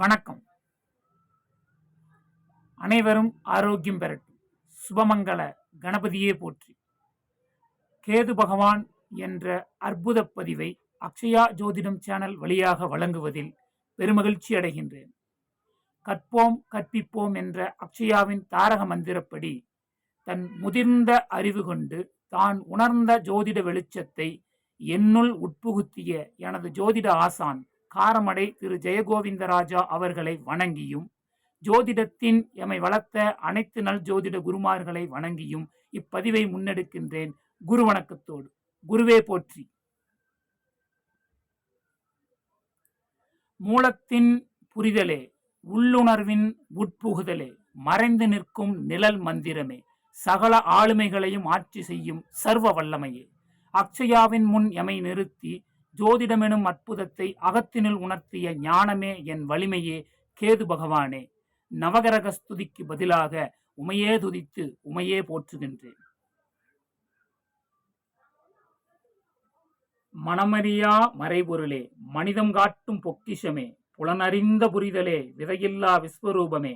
வணக்கம். அனைவரும் ஆரோக்கியம் பெறட்டும். சுபமங்கள கணபதியே போற்றி. கேது பகவான் என்ற அற்புத பதிவை அக்ஷயா ஜோதிடம் சேனல் வழியாக வழங்குவதில் பெருமகிழ்ச்சி அடைகின்றேன். கற்போம் கற்பிப்போம் என்ற அக்ஷயாவின் தாரக மந்திரப்படி தன் முதிர்ந்த அறிவு கொண்டு தான் உணர்ந்த ஜோதிட வெளிச்சத்தை என்னுள் உட்புகுத்திய எனது ஜோதிட ஆசான் காரமடை திரு ஜெயகோவிந்தராஜா அவர்களை வணங்கியும், ஜோதிடத்தின் எமை வளர்த்த அனைத்து நல் ஜோதிட குருமார்களை வணங்கியும் இப்பதிவை முன்னெடுக்கின்றேன். குரு வணக்கத்தோடு. குருவே போற்றி. மூலத்தின் புரிதலே, உள்ளுணர்வின் உட்புகுதலே, மறைந்து நிற்கும் நிழல் மந்திரமே, சகல ஆளுமைகளையும் ஆட்சி செய்யும் சர்வ வல்லமையே, அக்ஷயாவின் முன் எமை நிறுத்தி ஜோதிடமெனும் அற்புதத்தை அகத்தினுள் உணர்த்திய ஞானமே, என் வலிமையே, கேது பகவானே, நவகிரக ஸ்துதிக்கு பதிலாக உமையே துதித்து உமையே போற்றுகின்றேன். மனமறியா மறைபொருளே, மனிதம் காட்டும் பொக்கிஷமே, புலனறிந்த புரிதலே, விதையில்லா விஸ்வரூபமே,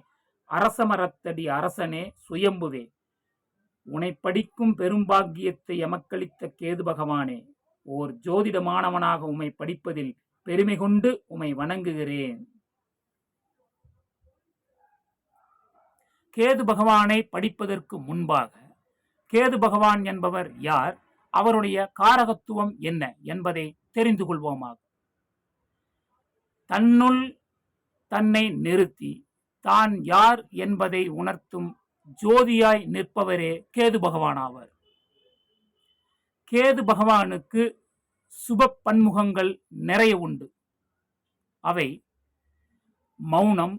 அரசமரத்தடி அரசனே, சுயம்புவே, உனை படிக்கும் பெரும்பாக்கியத்தை எமக்களித்த கேது பகவானே, ஓர் ஜோதிட மாணவனாக உமை படிப்பதில் பெருமை கொண்டு உமை வணங்குகிறேன். கேது பகவானை படிப்பதற்கு முன்பாக கேது பகவான் என்பவர் யார், அவருடைய காரகத்துவம் என்ன என்பதை தெரிந்து கொள்வோமாக. தன்னுள் தன்னை நிறுத்தி தான் யார் என்பதை உணர்த்தும் ஜோதியாய் நிற்பவரே கேது பகவான் ஆவார். கேது பகவானுக்கு சுப பன்முகங்கள் நிறைய உண்டு. அவை மௌனம்,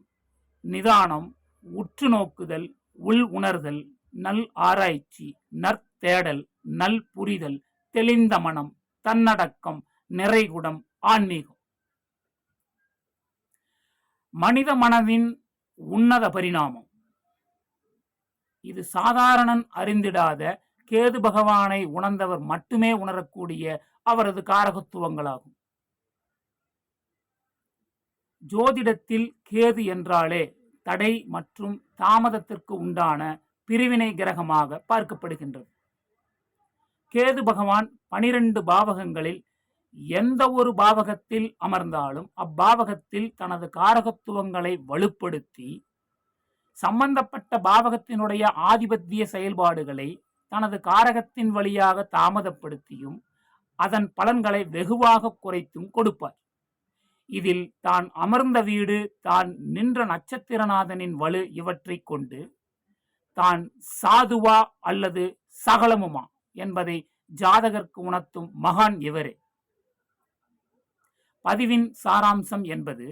நிதானம், உற்று நோக்குதல், உள் உணர்தல், நல் ஆராய்ச்சி, நற்தேடல், நல் புரிதல், தெளிந்த மனம், தன்னடக்கம், நிறைகுடம், ஆன்மீகம். மனித மனதின் உன்னத பரிணாமம். இது சாதாரணன் அறிந்திடாத கேது பகவானை உணர்ந்தவர் மட்டுமே உணரக்கூடிய அவரது காரகத்துவங்களாகும். ஜோதிடத்தில் கேது என்றாலே தடை மற்றும் தாமதத்திற்கு உண்டான பிரிவினை கிரகமாக பார்க்கப்படுகின்றது. கேது பகவான் 12 பாவகங்களில் எந்த ஒரு பாவகத்தில் அமர்ந்தாலும் அப்பாவகத்தில் தனது காரகத்துவங்களை வலுப்படுத்தி சம்பந்தப்பட்ட பாவகத்தினுடைய ஆதிபத்திய செயல்பாடுகளை தனது காரகத்தின் வழியாக தாமதப்படுத்தியும் அதன் பலன்களை வெகுவாக குறைத்தும் கொடுப்பார். இதில் தான் அமர்ந்த வீடு, தான் நின்ற நட்சத்திரநாதனின் வலு இவற்றை கொண்டு தான் சாதுவா அல்லது சகலமுமா என்பதை ஜாதகருக்கு உணர்த்தும் மகான் இவரே. பதிவின் சாராம்சம் என்பது,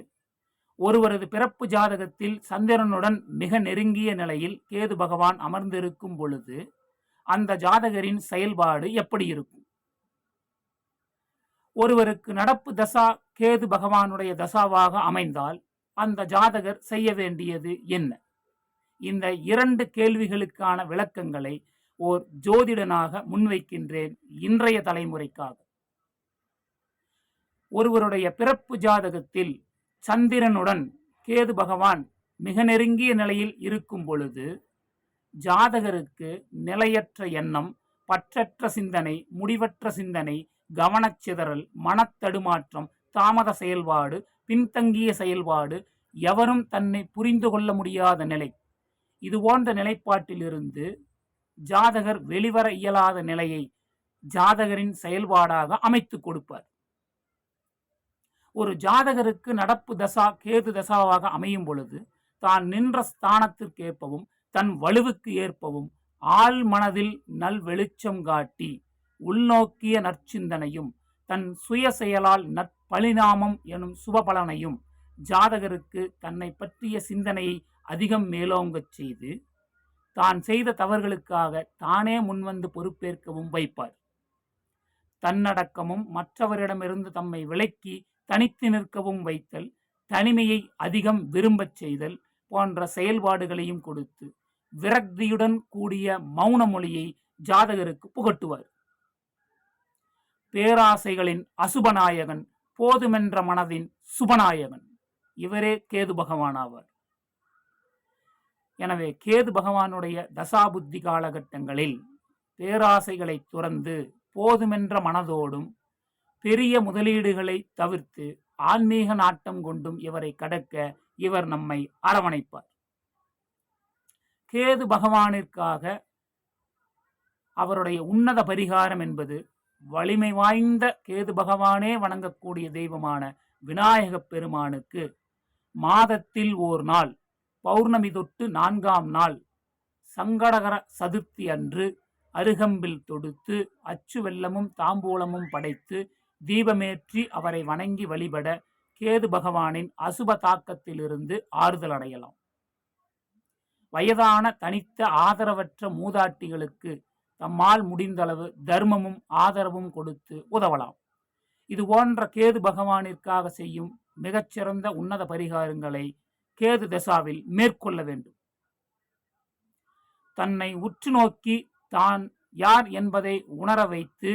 ஒருவரது பிறப்பு ஜாதகத்தில் சந்திரனுடன் மிக நெருங்கிய நிலையில் கேது பகவான் அமர்ந்திருக்கும் பொழுது அந்த ஜாதகரின் செயல்பாடு எப்படி இருக்கும்? ஒருவருக்கு நடப்பு தசா கேது பகவானுடைய தசாவாக அமைந்தால் அந்த ஜாதகர் செய்ய வேண்டியது என்ன? இந்த 2 கேள்விகளுக்கான விளக்கங்களை ஓர் ஜோதிடனாக முன்வைக்கின்றேன் இன்றைய தலைமுறைக்காக. ஒருவருடைய பிறப்பு ஜாதகத்தில் சந்திரனுடன் கேது பகவான் மிக நெருங்கிய நிலையில் இருக்கும் பொழுது ஜாதகருக்கு நிலையற்ற எண்ணம், பற்றற்ற சிந்தனை, முடிவற்ற சிந்தனை, கவனச்சிதறல், மனத்தடுமாற்றம், தாமத செயல்பாடு, பின்தங்கிய செயல்பாடு, எவரும் தன்னை புரிந்து கொள்ள முடியாத நிலை, இது போன்ற நிலைப்பாட்டிலிருந்து ஜாதகர் வெளிவர இயலாத நிலையை ஜாதகரின் செயல்பாடாக அமைத்து கொடுப்பார். ஒரு ஜாதகருக்கு நடப்பு தசா கேது தசாவாக அமையும் பொழுது தான் நின்ற ஸ்தானத்திற்கு ஏற்பவும் தன் வலுவுக்கு ஏற்பவும் ஆள் மனதில் நல் வெளிச்சம் காட்டி உள்நோக்கிய நற்சிந்தனையும் தன் சுய செயலால் நற்பரிணாமம் எனும் சுபபலனையும் ஜாதகருக்கு தன்னை பற்றிய சிந்தனையை அதிகம் மேலோங்கச் செய்து தான் செய்த தவறுகளுக்காக தானே முன்வந்து பொறுப்பேற்கவும் வைப்பார். தன்னடக்கமும் மற்றவரிடமிருந்து தம்மை விலக்கி தனித்து நிற்கவும் வைத்தல், தனிமையை அதிகம் விரும்பச் செய்தல் போன்ற செயல்பாடுகளையும் கொடுத்து விரக்தியுடன் கூடிய மௌன மொழியை ஜாதகருக்கு புகட்டுவார். பேராசைகளின் அசுபநாயகன், போதுமென்ற மனதின் சுபநாயகன். இவரே கேது பகவான் ஆவார். எனவே கேது பகவானுடைய தசாபுத்தி காலகட்டங்களில் பேராசைகளை துறந்து போதுமென்ற மனதோடும் பெரிய முதலீடுகளை தவிர்த்து ஆன்மீக நாட்டம் கொண்டும் இவரை கடக்க இவர் நம்மை அரவணைப்பார். கேது பகவானிற்காக அவருடைய உன்னத பரிகாரம் என்பது வலிமை வாய்ந்த கேது பகவானே வணங்கக்கூடிய தெய்வமான விநாயகப் பெருமானுக்கு மாதத்தில் ஓர் நாள் பௌர்ணமி தொட்டு 4ஆம் நாள் சங்கடகர சதுர்த்தி அன்று அருகம்பில் தொடுத்து அச்சு வெல்லமும் தாம்பூலமும் படைத்து தீபமேற்றி அவரை வணங்கி வழிபட கேது பகவானின் அசுப தாக்கத்திலிருந்து ஆறுதல் அடையலாம். வயதான தனித்த ஆதரவற்ற மூதாட்டிகளுக்கு தம்மால் முடிந்தளவு தர்மமும் ஆதரவும் கொடுத்து உதவலாம். இது போன்ற கேது பகவானிற்காக செய்யும் மிகச்சிறந்த உன்னத பரிகாரங்களை கேது தசாவில் மேற்கொள்ள வேண்டும். தன்னை உற்று நோக்கி தான் யார் என்பதை உணர வைத்து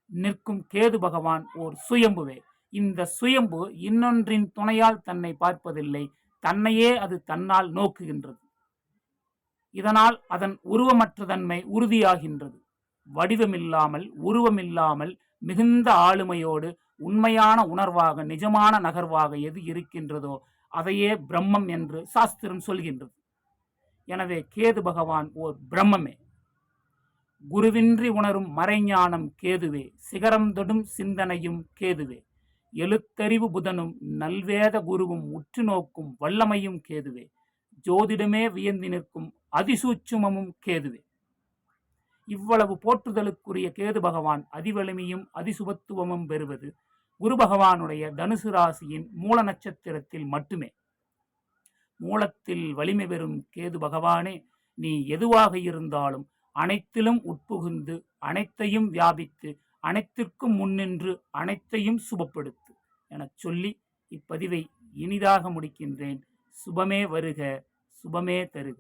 நிற்கும் கேது பகவான் ஓர் சுயம்புவே. இந்த சுயம்பு இன்னொன்றின் துணையால் தன்னை பார்ப்பதில்லை, தன்னையே அது தன்னால் நோக்குகின்றது. இதனால் அதன் உருவமற்ற தன்மை உறுதியாகின்றது. வடிவமில்லாமல் உருவமில்லாமல் மிகுந்த ஆளுமையோடு உண்மையான உணர்வாக நிஜமான நகர்வாக எது இருக்கின்றதோ அதையே பிரம்மம் என்று சாஸ்திரம் சொல்கின்றது. எனவே கேது பகவான் ஓர் பிரம்மமே. குருவின்றி உணரும் மறைஞானம் கேதுவே, சிகரம் தொடும் சிந்தனையும் கேதுவே, எழுத்தறிவு புதனும் நல்வேத குருவும் உற்று நோக்கும் வல்லமையும் கேதுவே, ஜோதிடமே வியந்து நிற்கும் அதிசூட்சுமமும் கேதுவே. இவ்வளவு போற்றுதலுக்குரிய கேது பகவான் அதிவலிமையும் அதிசுபத்துவமும் பெறுவது குரு பகவானுடைய தனுசு ராசியின் மூல நட்சத்திரத்தில் மட்டுமே. மூலத்தில் வலிமை பெறும் கேது பகவானே, நீ எதுவாக இருந்தாலும் அனைத்திலும் உட்புகுந்து அனைத்தையும் வியாபித்து அனைத்திற்கும் முன்னின்று அனைத்தையும் சுபப்படுத்து எனச் சொல்லி இப்பதிவை இனிதாக முடிக்கின்றேன். சுபமே வருக, சுபமே தருக.